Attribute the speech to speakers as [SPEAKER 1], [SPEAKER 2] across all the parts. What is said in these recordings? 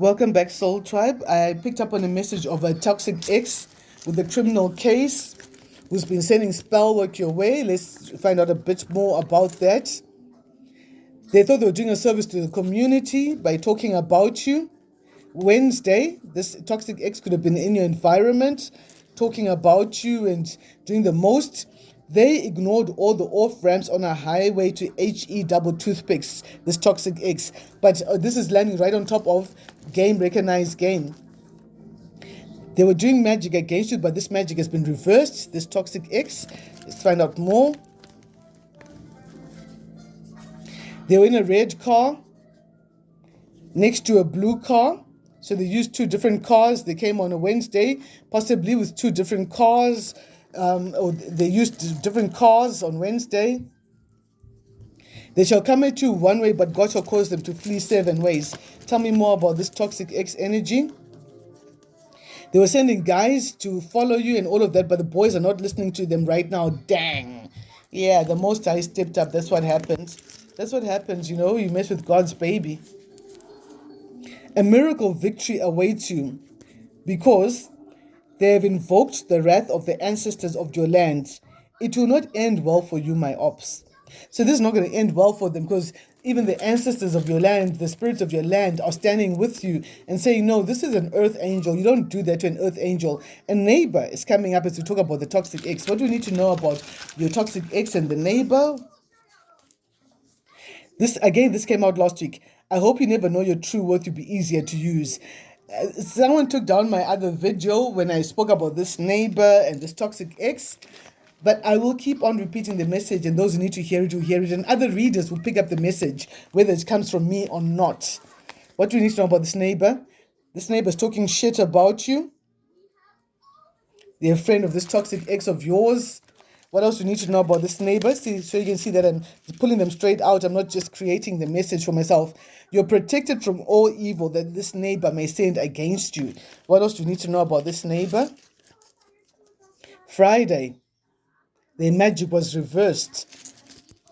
[SPEAKER 1] Welcome back, Soul Tribe. I picked up on a message of a toxic ex with a criminal case who's been sending spell work your way. Let's find out a bit more about that. They thought they were doing a service to the community by talking about you. Wednesday, this toxic ex could have been in your environment, talking about you and doing the most. They ignored all the off ramps on a highway to HE double toothpicks, this toxic ex. But this is landing right on top of game, recognized game. They were doing magic against you, but this magic has been reversed, this toxic ex. Let's find out more. They were in a red car next to a blue car. So they used two different cars. They came on a Wednesday, possibly with two different cars. Or they used different cars on Wednesday. They shall come at you one way, but God shall cause them to flee 7 ways. Tell me more about this toxic ex energy. They were sending guys to follow you and all of that, but the boys are not listening to them right now. Dang. Yeah, the Most High stepped up. That's what happens. That's what happens, you mess with God's baby. A miracle victory awaits you because they have invoked the wrath of the ancestors of your land. It will not end well for you, my ops. So this is not going to end well for them because even the ancestors of your land, the spirits of your land are standing with you and saying, no, this is an earth angel. You don't do that to an earth angel. A neighbor is coming up as we talk about the toxic ex. What do we need to know about your toxic ex and the neighbor? This came out last week. I hope you never know your true worth will be easier to use. Someone took down my other video when I spoke about this neighbor and this toxic ex. But I will keep on repeating the message, and those who need to hear it will hear it, and other readers will pick up the message, whether it comes from me or not. What do you need to know about this neighbor? This neighbor is talking shit about you. They're a friend of this toxic ex of yours. What else do you need to know about this neighbor? See, so you can see that I'm pulling them straight out. I'm not just creating the message for myself. You're protected from all evil that this neighbor may send against you. What else do you need to know about this neighbor? Friday, their magic was reversed.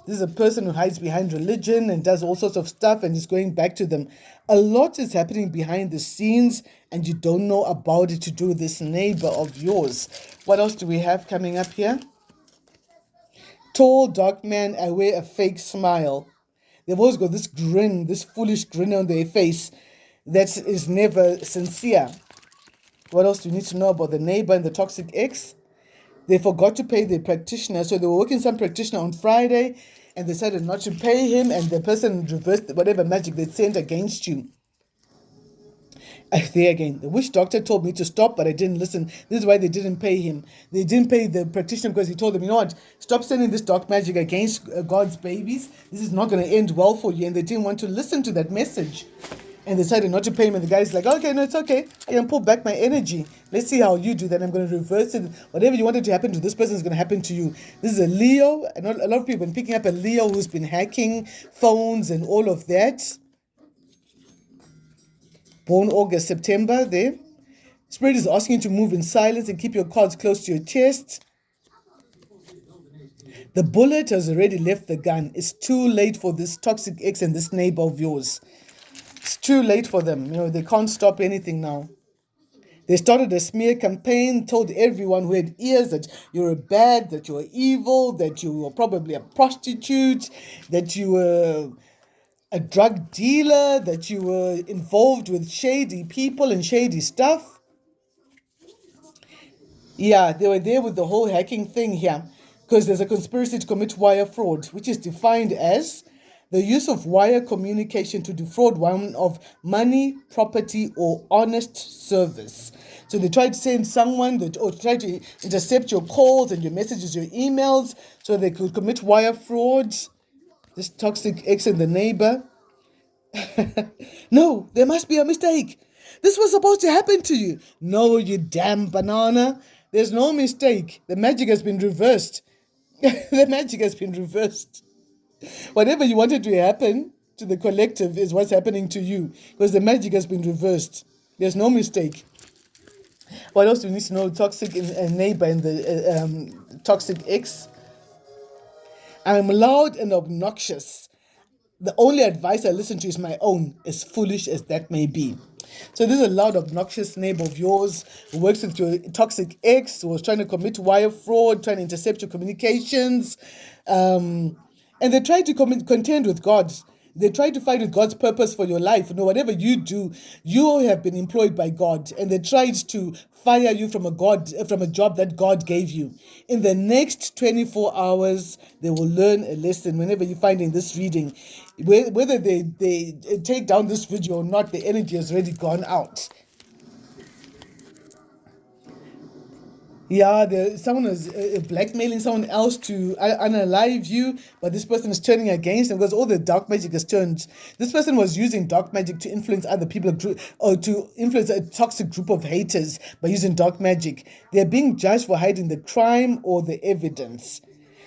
[SPEAKER 1] This is a person who hides behind religion and does all sorts of stuff and is going back to them. A lot is happening behind the scenes and you don't know about it to do with this neighbor of yours. What else do we have coming up here? Tall, dark man, I wear a fake smile. They've always got this grin, this foolish grin on their face that is never sincere. What else do you need to know about the neighbor and the toxic ex? They forgot to pay the practitioner, so they were working some practitioner on Friday and they decided not to pay him, and the person reversed whatever magic they sent against you. There again, the witch doctor told me to stop, but I didn't listen. This is why they didn't pay him. They didn't pay the practitioner because he told them, you know what, stop sending this dark magic against God's babies. This is not going to end well for you. And they didn't want to listen to that message. And they decided not to pay him. And the guy's like, okay, no, it's okay. I can pull back my energy. Let's see how you do that. I'm going to reverse it. Whatever you wanted to happen to this person is going to happen to you. This is a Leo. And a lot of people have been picking up a Leo who's been hacking phones and all of that. Born August, September there. Spirit is asking you to move in silence and keep your cards close to your chest. The bullet has already left the gun. It's too late for this toxic ex and this neighbor of yours. It's too late for them. They can't stop anything now. They started a smear campaign, told everyone who had ears that you're bad, that you're evil, that you were probably a prostitute, that you were a drug dealer, that you were involved with shady people and shady stuff. Yeah, they were there with the whole hacking thing here because there's a conspiracy to commit wire fraud, which is defined as the use of wire communication to defraud one of money, property, or honest service. So they tried to send someone or try to intercept your calls and your messages, your emails, so they could commit wire fraud. This toxic ex and the neighbor. No, there must be a mistake. This was supposed to happen to you. No, you damn banana. There's no mistake. The magic has been reversed. The magic has been reversed. Whatever you wanted to happen to the collective is what's happening to you because the magic has been reversed. There's no mistake. What else do we need to know? Toxic neighbor and the toxic ex. I'm loud and obnoxious. The only advice I listen to is my own, as foolish as that may be. So this is a loud, obnoxious neighbor of yours who works with your toxic ex, who was trying to commit wire fraud, trying to intercept your communications. And they try to contend with God. They try to fight with God's purpose for your life. Whatever you do, you have been employed by God, and they tried to fire you from a job that God gave you. In the next 24 hours, they will learn a lesson. Whenever you find in this reading, whether they take down this video or not, the energy has already gone out. Yeah, someone is blackmailing someone else to unalive you, but this person is turning against them because all the dark magic has turned. This person was using dark magic to influence other people or to influence a toxic group of haters by using dark magic. They're being judged for hiding the crime or the evidence.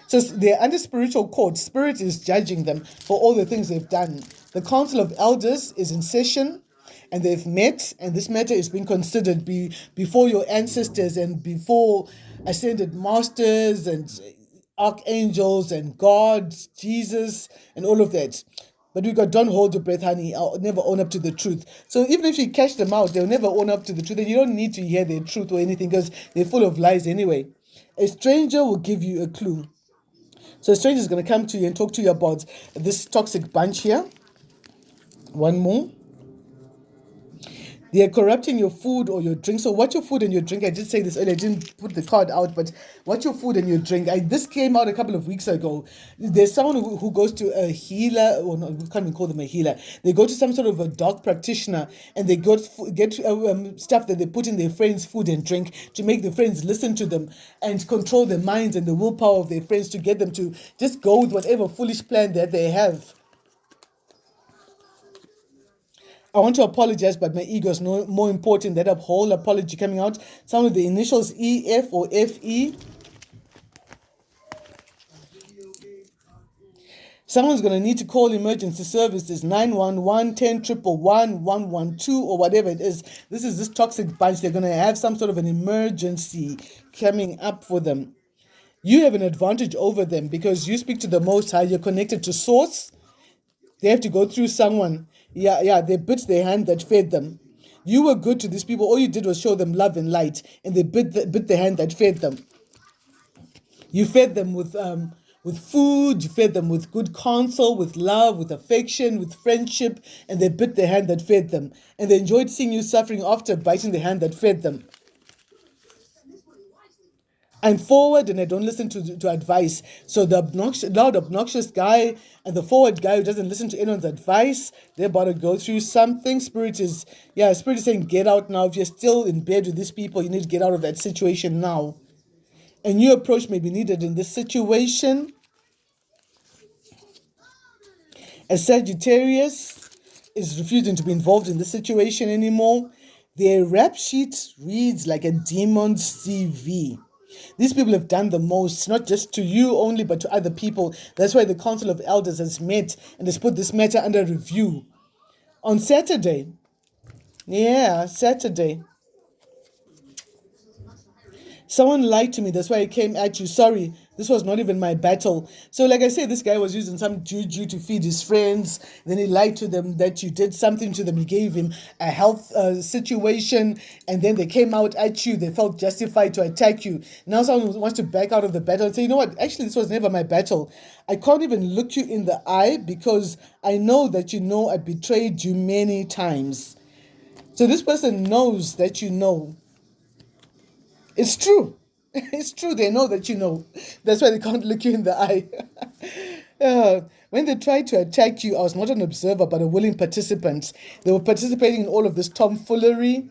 [SPEAKER 1] So they're under spiritual court. Spirit is judging them for all the things they've done. The Council of Elders is in session, and they've met, and this matter is being considered before your ancestors and before ascended masters and archangels and God, Jesus, and all of that. But we got, don't hold your breath, honey. I'll never own up to the truth. So even if you catch them out, they'll never own up to the truth. And you don't need to hear their truth or anything because they're full of lies anyway. A stranger will give you a clue. So a stranger is going to come to you and talk to you about this toxic bunch here. One more. They are corrupting your food or your drink. So watch your food and your drink. I did say this earlier. I didn't put the card out, but watch your food and your drink. This came out a couple of weeks ago. There's someone who goes to a healer, or no, we can't even call them a healer. They go to some sort of a dog practitioner, and they get stuff that they put in their friends' food and drink to make the friends listen to them and control their minds and the willpower of their friends to get them to just go with whatever foolish plan that they have. I want to apologize, but my ego is more important. That whole apology coming out. Some of the initials EF or FE. Someone's going to need to call emergency services 911, 10 111, 112, or whatever it is. This is this toxic bunch. They're going to have some sort of an emergency coming up for them. You have an advantage over them because you speak to the Most High. You're connected to Source. They have to go through someone. They bit their hand that fed them. You were good to these people. All you did was show them love and light, and they bit the hand that fed them. You fed them with food. You fed them with good counsel, with love, with affection, with friendship, and they bit the hand that fed them. And they enjoyed seeing you suffering after biting the hand that fed them. I'm forward and I don't listen to advice. So the loud, obnoxious guy and the forward guy who doesn't listen to anyone's advice, they're about to go through something. Spirit is saying, get out now. If you're still in bed with these people, you need to get out of that situation now. A new approach may be needed in this situation. A Sagittarius is refusing to be involved in this situation anymore. Their rap sheet reads like a demon's CV. These people have done the most, not just to you only, but to other people. That's why the Council of Elders has met and has put this matter under review. On Saturday, someone lied to me. That's why I came at you. Sorry, this was not even my battle. So like I said, this guy was using some juju to feed his friends. Then he lied to them that you did something to them. You gave him a health situation. And then they came out at you. They felt justified to attack you. Now someone wants to back out of the battle and say, you know what? Actually, this was never my battle. I can't even look you in the eye because I know that you know I betrayed you many times. So this person knows that you know. It's true. It's true. They know that you know. That's why they can't look you in the eye. When they tried to attack you, I was not an observer, but a willing participant. They were participating in all of this tomfoolery.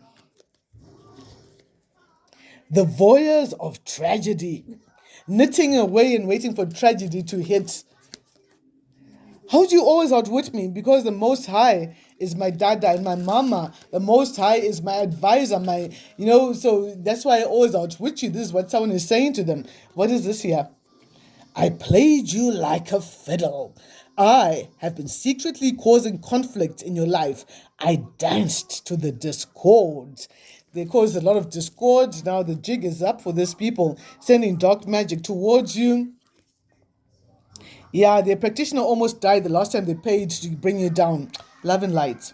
[SPEAKER 1] The voyeurs of tragedy, knitting away and waiting for tragedy to hit. How do you always outwit me? Because the Most High is my dada and my mama. The Most High is my advisor, so that's why I always outwit you. This is what someone is saying to them. What is this here? I played you like a fiddle. I have been secretly causing conflict in your life. I danced to the discord. They caused a lot of discord. Now the jig is up for these people, sending dark magic towards you. Yeah, their practitioner almost died the last time they paid to bring you down. Love and light.